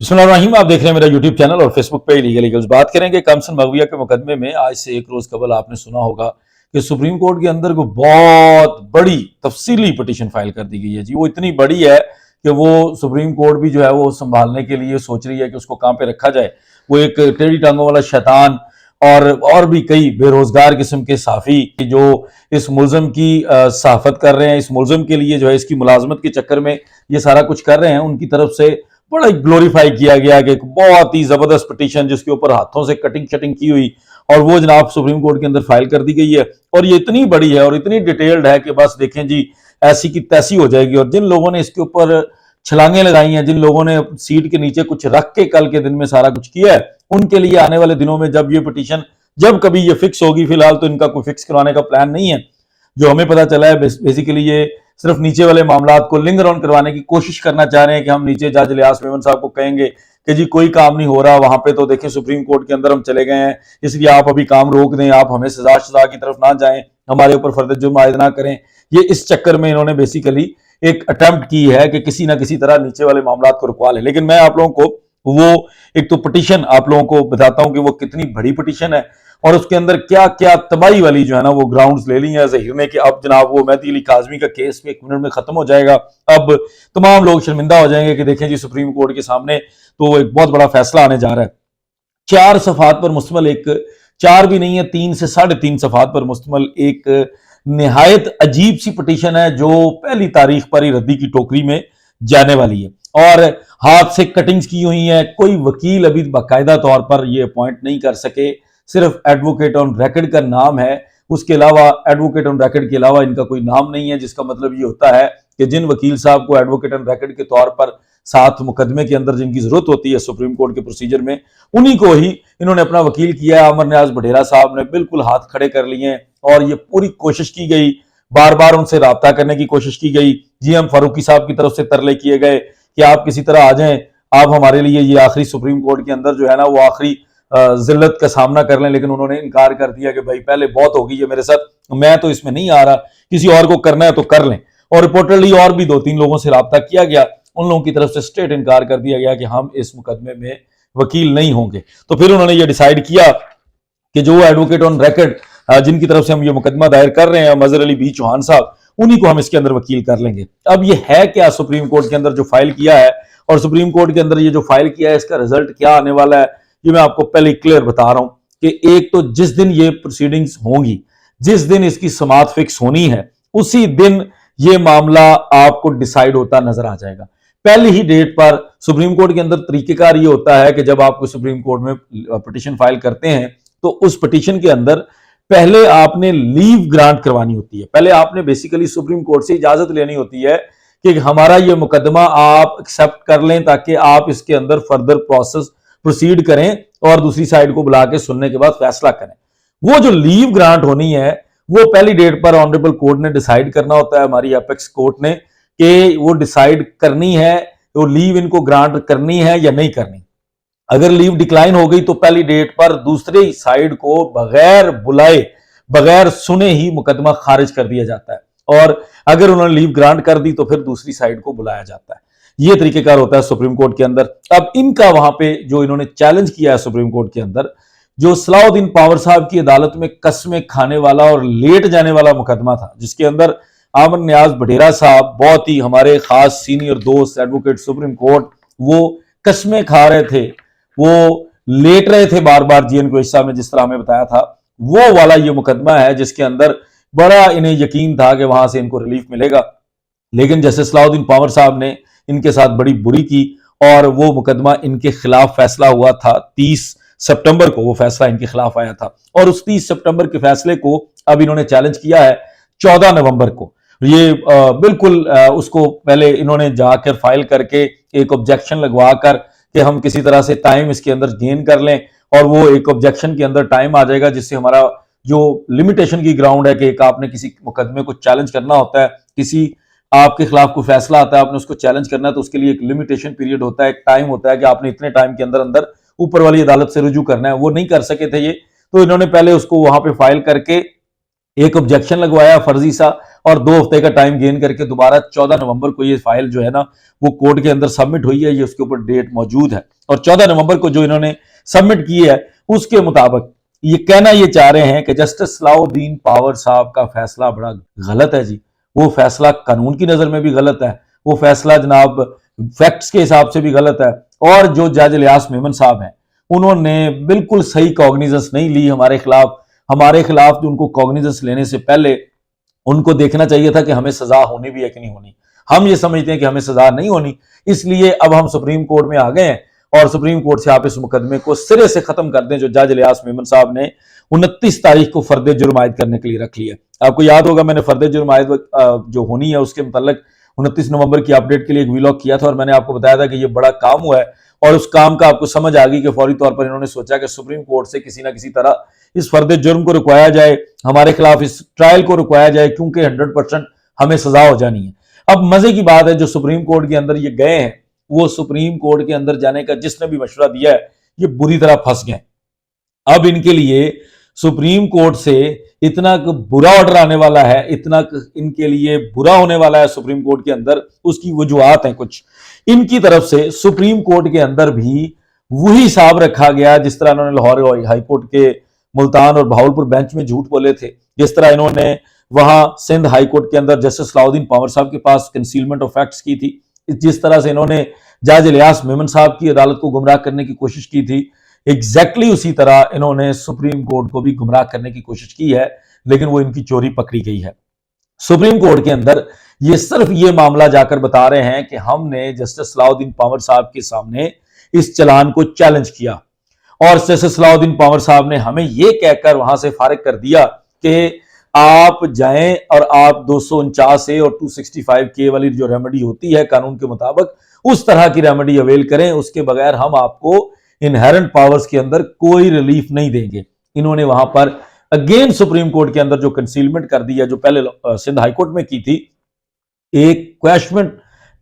बिस्मिल्लाहिर्रहमानिर्रहीम। आप देख रहे हैं मेरा यूट्यूब चैनल और फेसबुक पे लीगल लीगल्स। बात करेंगे कमसन मगविया के मुकदमे में। आज से एक रोज कबल आपने सुना होगा कि सुप्रीम कोर्ट के अंदर को बहुत बड़ी तफसीली पिटीशन फाइल कर दी गई है जी। वो इतनी बड़ी है कि वो सुप्रीम कोर्ट भी जो है वो संभालने के लिए सोच रही है कि उसको कहाँ पे रखा जाए। वो एक टेढ़ी टांगों वाला शैतान और भी कई बेरोजगार किस्म के साफी जो इस मुलजम की सहाफत कर रहे हैं, इस मुलजम के लिए जो है इसकी मुलाजमत के चक्कर में ये सारा कुछ कर रहे हैं, उनकी तरफ से बड़ा ग्लोरीफाई किया गया कि एक बहुत ही जबरदस्त पिटीशन जिसके ऊपर हाथों से कटिंग शटिंग की हुई और वो जनाब सुप्रीम कोर्ट के अंदर फाइल कर दी गई है। और ये इतनी बड़ी है और इतनी डिटेल्ड है कि बस देखें जी, ऐसी की तैसी हो जाएगी। और जिन लोगों ने इसके ऊपर छलांगे लगाई हैं, जिन लोगों ने सीट के नीचे कुछ रख के कल के दिन में सारा कुछ किया है, उनके लिए आने वाले दिनों में जब ये पिटीशन जब कभी ये फिक्स होगी, फिलहाल तो इनका कोई फिक्स करवाने का प्लान नहीं है। जो हमें पता चला है बेसिकली ये सिर्फ नीचे वाले मामला को लिंगर ऑन करवाने की कोशिश करना चाह रहे हैं कि हम नीचे जज लियास मेमन साहब को कहेंगे कि जी कोई काम नहीं हो रहा वहां पे, तो देखें सुप्रीम कोर्ट के अंदर हम चले गए हैं, इसलिए आप अभी काम रोक दें, आप हमें सजा की तरफ ना जाएं, हमारे ऊपर फर्द जुर्म आयद ना करें। ये इस चक्कर में इन्होंने बेसिकली एक अटेम्प्ट की है कि किसी ना किसी तरह नीचे वाले मामला को रुकवा लें। लेकिन मैं आप लोगों को वो एक तो पिटीशन आप लोगों को बताता हूं कि वो कितनी बड़ी पिटीशन है और उसके अंदर क्या क्या तबाही वाली जो है ना वो ग्राउंड्स ले ली है जहीर ने कि अब जनाब वो मेहदी अली काजमी का केस भी 1 मिनट में खत्म हो जाएगा। अब तमाम लोग शर्मिंदा हो जाएंगे कि देखें जी सुप्रीम कोर्ट के सामने तो एक बहुत बड़ा फैसला आने जा रहा है। 4 सफात पर मुश्तमिल एक, 4 भी नहीं है, 3 से 3.5 सफात पर मुश्तमिल एक निहायत अजीब सी पिटीशन है जो पहली तारीख पर ही रद्दी की टोकरी में जाने वाली है और हाथ से कटिंग्स की हुई है। कोई वकील अभी बाकायदा तौर पर ये अपॉइंट नहीं कर सके, सिर्फ एडवोकेट ऑन रिकॉर्ड का नाम है, उसके अलावा एडवोकेट ऑन रिकॉर्ड के अलावा इनका कोई नाम नहीं है। जिसका मतलब ये होता है कि जिन वकील साहब को एडवोकेट ऑन रिकॉर्ड के तौर पर साथ मुकदमे के अंदर जिनकी जरूरत होती है सुप्रीम कोर्ट के प्रोसीजर में, उन्हीं को ही इन्होंने अपना वकील किया है। अमर न्याज बढ़ेरा साहब ने बिल्कुल हाथ खड़े कर लिए हैं और ये पूरी कोशिश की गई, बार बार उनसे राब्ता करने की कोशिश की गई। जीएम फारूकी साहब की तरफ से तरले किए गए कि आप किसी तरह आ जाएं, आप हमारे लिए ये आखिरी सुप्रीम कोर्ट के अंदर जो है ना वो आखिरी जिल्लत का सामना कर लें। लेकिन उन्होंने इनकार कर दिया कि भाई पहले बहुत हो गई है मेरे साथ, मैं तो इसमें नहीं आ रहा, किसी और को करना है तो कर लें। और रिपोर्टरली और भी 2-3 लोगों से राब्ता किया गया, उन लोगों की तरफ से स्ट्रेट इनकार कर दिया गया कि हम इस मुकदमे में वकील नहीं होंगे। तो फिर उन्होंने ये डिसाइड किया कि जो एडवोकेट ऑन रिकॉर्ड जिनकी तरफ से हम ये मुकदमा दायर कर रहे हैं, मजहर अली बी चौहान साहब, उन्हीं को हम इसके अंदर वकील कर लेंगे। अब ये है क्या सुप्रीम कोर्ट के अंदर जो फाइल किया है और सुप्रीम कोर्ट के अंदर ये जो फाइल किया है इसका रिजल्ट क्या आने वाला है, ये मैं आपको पहले क्लियर बता रहा हूं कि एक तो जिस दिन ये प्रोसीडिंग्स होंगी, जिस दिन इसकी समाअत फिक्स होनी है, उसी दिन ये मामला आपको डिसाइड होता नजर आ जाएगा। पहली ही डेट पर सुप्रीम कोर्ट के अंदर तरीकेकार ये होता है कि जब आपको सुप्रीम कोर्ट में पिटीशन फाइल करते हैं तो उस पिटीशन के अंदर पहले आपने लीव ग्रांट करवानी होती है। पहले आपने बेसिकली सुप्रीम कोर्ट से इजाजत लेनी होती है कि हमारा ये मुकदमा आप एक्सेप्ट कर लें ताकि आप इसके अंदर फर्दर प्रोसेस प्रोसीड करें और दूसरी साइड को बुला के सुनने के बाद फैसला करें। वो जो लीव ग्रांट होनी है वो पहली डेट पर ऑनरेबल कोर्ट ने डिसाइड करना होता है, हमारी एपेक्स कोर्ट ने, कि वो डिसाइड करनी है, वो लीव इनको ग्रांट करनी है या नहीं करनी। अगर लीव डिक्लाइन हो गई तो पहली डेट पर दूसरे साइड को बगैर बुलाए, बगैर सुने ही मुकदमा खारिज कर दिया जाता है और अगर उन्होंने लीव ग्रांट कर दी तो फिर दूसरी साइड को बुलाया जाता है। ये तरीकेकार होता है सुप्रीम कोर्ट के अंदर। अब इनका वहां पे जो इन्होंने चैलेंज किया है सुप्रीम कोर्ट के अंदर, जो सलाउद्दीन पावर साहब की अदालत में कस्में खाने वाला और लेट जाने वाला मुकदमा था, जिसके अंदर अमर न्याज बढ़ेरा साहब, बहुत ही हमारे खास सीनियर दोस्त एडवोकेट सुप्रीम कोर्ट, वो कस्में खा रहे थे, वो लेट रहे थे बार बार जीएन कुरैशी साहब ने जिस तरह हमें बताया था, वो वाला ये मुकदमा है जिसके अंदर बड़ा इन्हें यकीन था कि वहां से इनको रिलीफ मिलेगा। लेकिन जैसे सलाउद्दीन पावर साहब ने इनके साथ बड़ी बुरी की और वो मुकदमा इनके खिलाफ फैसला हुआ था 30 सितंबर को, वो फैसला इनके खिलाफ आया था और उस 30 सितंबर के फैसले को अब इन्होंने चैलेंज किया है 14 नवंबर को। ये बिल्कुल उसको पहले इन्होंने जाकर फाइल करके एक ऑब्जेक्शन लगवा कर कि हम किसी तरह से टाइम इसके अंदर गेन कर लें और वो एक ऑब्जेक्शन के अंदर टाइम आ जाएगा जिससे हमारा जो लिमिटेशन की ग्राउंड है कि एक आपने किसी मुकदमे को चैलेंज करना होता है, किसी आपके खिलाफ कोई फैसला आता है, आपने उसको चैलेंज करना है तो उसके लिए एक लिमिटेशन पीरियड होता है, एक टाइम होता है कि आपने इतने टाइम के अंदर अंदर ऊपर वाली अदालत से रुजू करना है। वो नहीं कर सके थे ये, तो इन्होंने पहले उसको वहां पे फाइल करके एक ऑब्जेक्शन लगवाया फर्जी सा, और 2 हफ्ते का टाइम गेन करके दोबारा 14 नवंबर को ये फाइल जो है ना वो कोर्ट के अंदर सबमिट हुई है, ये उसके ऊपर डेट मौजूद है। और 14 नवंबर को जो इन्होंने सबमिट की है उसके मुताबिक ये कहना ये चाह रहे हैं कि जस्टिस सलाउद्दीन पावर साहब का फैसला बड़ा गलत है जी। वो फैसला कानून की नजर में भी गलत है, वो फैसला जनाब फैक्ट्स के हिसाब से भी गलत है, और जो जज इलियास मेमन साहब हैं उन्होंने बिल्कुल सही कॉग्निजेंस नहीं ली हमारे खिलाफ जो उनको कॉग्निजेंस लेने से पहले उनको देखना चाहिए था कि हमें सजा होनी भी है कि नहीं होनी। हम ये समझते हैं कि हमें सजा नहीं होनी, इसलिए अब हम सुप्रीम कोर्ट में आ गए हैं और सुप्रीम कोर्ट से आप इस मुकदमे को सिरे से खत्म कर दें जो जज इलियास मेमन साहब ने 29 तारीख को फर्द जुर्म आयद करने के लिए रख लिया। आपको याद होगा मैंने फर्द जुर्म आयद जो होनी है उसके मतलब 29 नवंबर की अपडेट के लिए एक वीलॉग किया था और मैंने आपको बताया था कि ये बड़ा काम हुआ है, और उस काम का आपको समझ आ गई कि फौरी तौर पर इन्होंने सोचा कि सुप्रीम कोर्ट से किसी ना किसी तरह इस फर्द जुर्म को रुकवाया जाए, हमारे खिलाफ इस ट्रायल को रुकवाया जाए, क्योंकि 100% हमें सजा हो जानी है। अब मजे की बात है जो सुप्रीम कोर्ट के अंदर ये गए हैं, वो सुप्रीम कोर्ट के अंदर जाने का जिसने भी मशवरा दिया है ये बुरी तरह फंस गए। अब इनके लिए सुप्रीम कोर्ट से इतना बुरा ऑर्डर आने वाला है, इतना इनके लिए बुरा होने वाला है सुप्रीम कोर्ट के अंदर, उसकी वजूहात हैं कुछ। इनकी तरफ से सुप्रीम कोर्ट के अंदर भी वही हिसाब रखा गया जिस तरह इन्होंने लाहौर हाईकोर्ट के मुल्तान और बहावलपुर बेंच में झूठ बोले थे, जिस तरह इन्होंने वहां सिंध हाईकोर्ट के अंदर जस्टिस सलाउद्दीन पावर साहब के पास कंसीलमेंट ऑफ फैक्ट्स की थी, जिस तरह से इन्होंने जज इलियास मेमन साहब की अदालत को गुमराह करने की कोशिश की थी, एग्जैक्टली उसी तरह इन्होंने सुप्रीम कोर्ट को भी गुमराह करने की कोशिश की है, लेकिन वो इनकी चोरी पकड़ी गई है। सुप्रीम कोर्ट के अंदर ये सिर्फ ये मामला जाकर बता रहे हैं कि हमने जस्टिस सलाउद्दीन पावर साहब के सामने इस चलान को चैलेंज किया, और जस्टिस सलाउद्दीन पावर साहब ने हमें यह कहकर वहां से फारिग कर दिया कि आप जाएं और आप 249 ए और 265 के वाली जो रेमेडी होती है कानून के मुताबिक उस तरह की रेमेडी अवेल करें, उसके बगैर हम आपको इनहेरेंट पावर्स के अंदर कोई रिलीफ नहीं देंगे। इन्होंने वहां पर अगेन सुप्रीम कोर्ट के अंदर जो कंसीलमेंट कर दी है जो पहले सिंध हाईकोर्ट में की थी, एक क्वेश्चन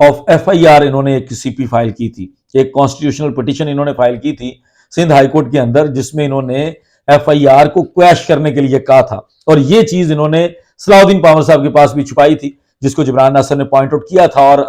ऑफ एफआईआर इन्होंने एक सीपी फाइल की थी, एक कॉन्स्टिट्यूशनल पिटीशन इन्होंने फाइल की थी सिंध हाईकोर्ट के अंदर, जिसमें इन्होंने एफआईआर को क्वैश करने के लिए कहा था, और ये चीज इन्होंने सलाउद्दीन पावर साहब के पास भी छुपाई थी, जिसको जिब्रान नासर ने पॉइंट आउट किया था, और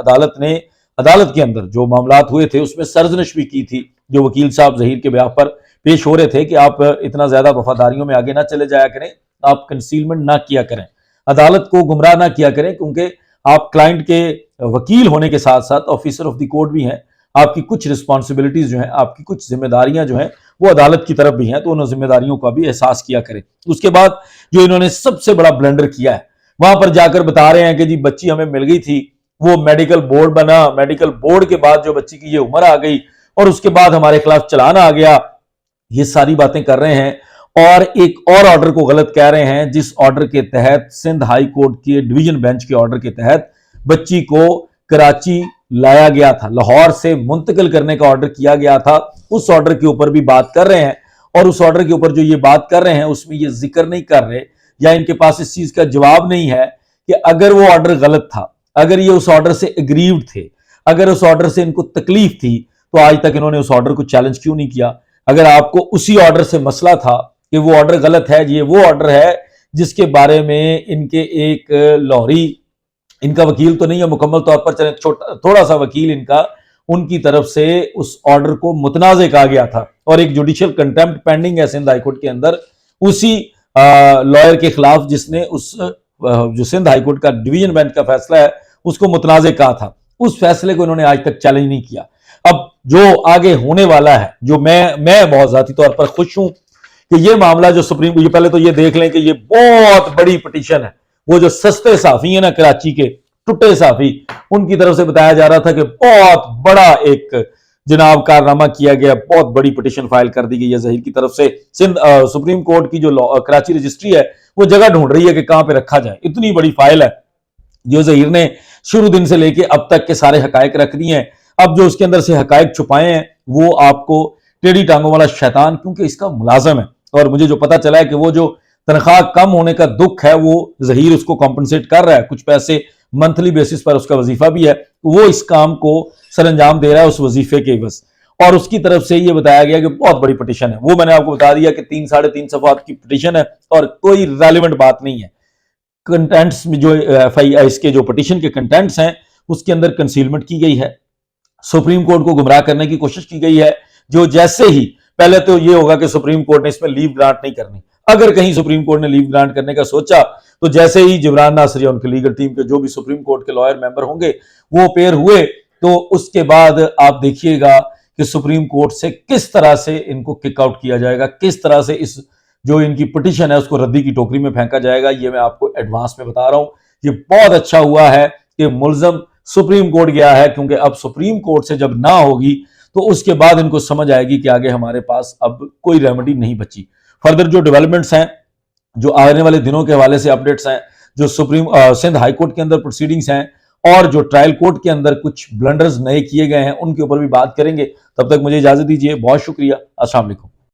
अदालत के अंदर जो मामलात हुए थे उसमें सरजनिश भी की थी, जो वकील साहब जहीर के ब्याह पर पेश हो रहे थे कि आप इतना ज्यादा वफादारियों में आगे ना चले जाया करें, आप कंसीलमेंट ना किया करें, अदालत को गुमराह ना किया करें, क्योंकि आप क्लाइंट के वकील होने के साथ साथ ऑफिसर ऑफ द कोर्ट भी हैं, आपकी कुछ रिस्पॉन्सिबिलिटीज जो हैं, आपकी कुछ जिम्मेदारियां जो हैं वो अदालत की तरफ भी हैं, तो उन जिम्मेदारियों का भी एहसास किया करें। उसके बाद जो इन्होंने सबसे बड़ा ब्लंडर किया है, वहां पर जाकर बता रहे हैं कि जी बच्ची हमें मिल गई थी, वो मेडिकल बोर्ड बना, मेडिकल बोर्ड के बाद जो बच्ची की ये उम्र आ गई और उसके बाद हमारे खिलाफ चलान आ गया, ये सारी बातें कर रहे हैं, और एक और ऑर्डर को गलत कह रहे हैं, जिस ऑर्डर के तहत सिंध हाई कोर्ट के डिवीजन बेंच के ऑर्डर के तहत बच्ची को कराची लाया गया था, लाहौर से मुंतकिल करने का ऑर्डर किया गया था, उस ऑर्डर के ऊपर भी बात कर रहे हैं, और उस ऑर्डर के ऊपर जो ये बात कर रहे हैं उसमें ये जिक्र नहीं कर रहे, या इनके पास इस चीज का जवाब नहीं है कि अगर वो ऑर्डर गलत था, अगर ये उस ऑर्डर से एग्रीव्ड थे, अगर उस ऑर्डर से इनको तकलीफ थी, तो आज तक इन्होंने उस ऑर्डर को चैलेंज क्यों नहीं किया। अगर आपको उसी ऑर्डर से मसला था कि वो ऑर्डर गलत है, ये वो ऑर्डर है जिसके बारे में इनके एक लाहौरी, इनका वकील तो नहीं है मुकम्मल तौर पर, चले थोड़ा सा वकील इनका, उनकी तरफ से उस ऑर्डर को मुतनाज़े कहा गया था, और एक जुडिशियल कंटेम्प्ट पेंडिंग है सिंध हाईकोर्ट के अंदर उसी लॉयर के खिलाफ जिसने उस जो सिंध हाईकोर्ट का डिवीजन बेंच का फैसला है उसको मुतनाज़े कहा था, उस फैसले को इन्होंने आज तक चैलेंज नहीं किया। अब जो आगे होने वाला है, जो मैं बहुत जाती तौर पर खुश हूं कि ये मामला जो सुप्रीम, ये पहले तो ये देख लें कि ये बहुत बड़ी पिटीशन है, वो जो सस्ते साफी है ना कराची के टुट्टे साफी, उनकी तरफ से बताया जा रहा था कि बहुत बड़ा एक जनाब कारनामा किया गया, बहुत बड़ी पिटीशन फाइल कर दी गई है जहीर की तरफ से। सिंध सुप्रीम कोर्ट की जो कराची रजिस्ट्री है वो जगह ढूंढ रही है कि कहां पे रखा जाए, इतनी बड़ी फाइल है जो जहीर ने शुरू दिन से लेके अब तक के सारे हकायक रख दिए हैं। अब जो उसके अंदर से हकायक छुपाए हैं वो आपको टेढ़ी टांगों वाला शैतान, क्योंकि इसका मुलाजम है, और मुझे जो पता चला है कि वो जो तनख्वाह कम होने का दुख है वो जहीर उसको कॉम्पनसेट कर रहा है, कुछ पैसे मंथली बेसिस पर उसका वजीफा भी है, वो इस काम को सरंजाम दे रहा है उस वजीफे के बस, और उसकी तरफ से ये बताया गया कि बहुत बड़ी पिटीशन है। वो मैंने आपको बता दिया कि 3 साढ़े 3 सफ़ात की पिटीशन है और कोई रेलिवेंट बात नहीं है। कंटेंट्स में जो FIR इसके जो पिटीशन के कंटेंट्स हैं उसके अंदर कंसीलमेंट की गई है, सुप्रीम कोर्ट को गुमराह करने की कोशिश की गई है। जो जैसे ही पहले तो ये होगा कि सुप्रीम कोर्ट ने इसमें लीव ग्रांट नहीं करनी, अगर कहीं सुप्रीम कोर्ट ने लीव ग्रांट करने का सोचा तो जैसे ही जिब्रान नासिर या उनकी लीगल टीम के जो भी सुप्रीम कोर्ट के लॉयर मेंबर होंगे वो पेयर हुए तो उसके बाद आप देखिएगा कि सुप्रीम कोर्ट से किस तरह से इनको किक आउट किया जाएगा, किस तरह से इस जो इनकी पिटीशन है उसको रद्दी की टोकरी में फेंका जाएगा। ये मैं आपको एडवांस में बता रहा हूं। ये बहुत अच्छा हुआ है कि मुलजम सुप्रीम कोर्ट गया है, क्योंकि अब सुप्रीम कोर्ट से जब ना होगी तो उसके बाद इनको समझ आएगी कि आगे हमारे पास अब कोई रेमेडी नहीं बची। फर्दर जो डेवलपमेंट्स हैं, जो आने वाले दिनों के हवाले से अपडेट्स हैं, जो सिंध हाई कोर्ट के अंदर प्रोसीडिंग्स हैं और जो ट्रायल कोर्ट के अंदर कुछ ब्लंडर्स नए किए गए हैं उनके ऊपर भी बात करेंगे। तब तक मुझे इजाजत दीजिए, बहुत शुक्रिया, अस्सलाम वालेकुम।